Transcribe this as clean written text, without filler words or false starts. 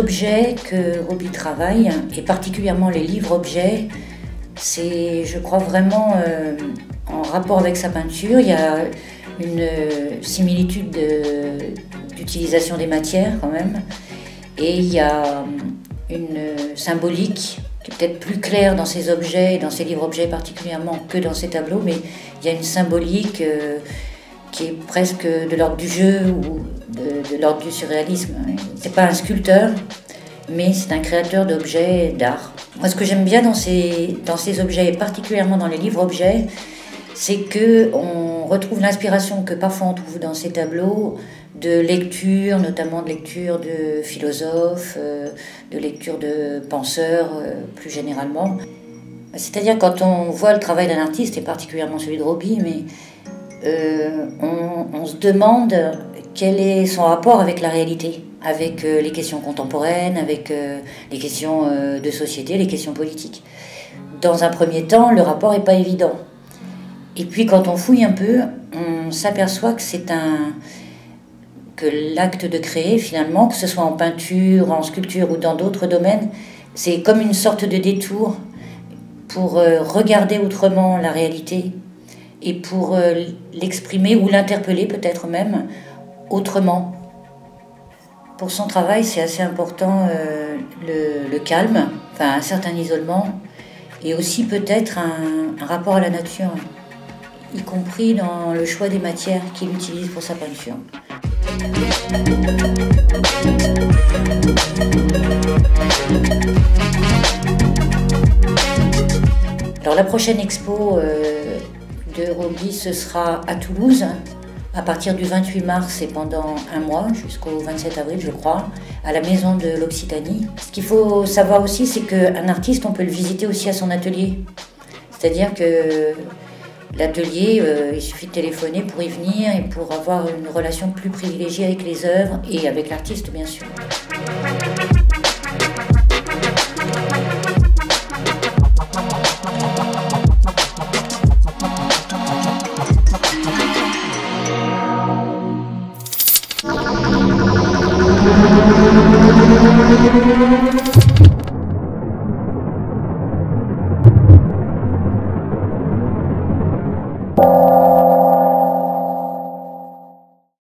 objets que Roby travaille, et particulièrement les livres-objets, c'est, je crois, vraiment en rapport avec sa peinture. Il y a une similitude d'utilisation des matières quand même, et il y a une symbolique qui est peut-être plus claire dans ces objets, dans ces livres-objets particulièrement, que dans ces tableaux, mais il y a une symbolique qui est presque de l'ordre du jeu ou de l'ordre du surréalisme. C'est pas un sculpteur, mais c'est un créateur d'objets d'art. Moi, ce que j'aime bien dans ces objets, et particulièrement dans les livres-objets, c'est qu'on retrouve l'inspiration que parfois on trouve dans ces tableaux de lecture, notamment de lecture de philosophes, de lecture de penseurs plus généralement. C'est-à-dire quand on voit le travail d'un artiste, et particulièrement celui de Roby, mais on se demande quel est son rapport avec la réalité, avec les questions contemporaines, avec les questions de société, les questions politiques. Dans un premier temps, le rapport n'est pas évident. Et puis quand on fouille un peu, on s'aperçoit que l'acte de créer, finalement, que ce soit en peinture, en sculpture ou dans d'autres domaines, c'est comme une sorte de détour pour regarder autrement la réalité et pour l'exprimer ou l'interpeller peut-être même autrement. Pour son travail, c'est assez important le calme, enfin un certain isolement, et aussi peut-être un rapport à la nature, y compris dans le choix des matières qu'il utilise pour sa peinture. Alors la prochaine expo de Roby, ce sera à Toulouse, à partir du 28 mars et pendant un mois, jusqu'au 27 avril je crois, à la Maison de l'Occitanie. Ce qu'il faut savoir aussi, c'est qu'un artiste, on peut le visiter aussi à son atelier. C'est-à-dire que l'atelier, il suffit de téléphoner pour y venir et pour avoir une relation plus privilégiée avec les œuvres et avec l'artiste bien sûr.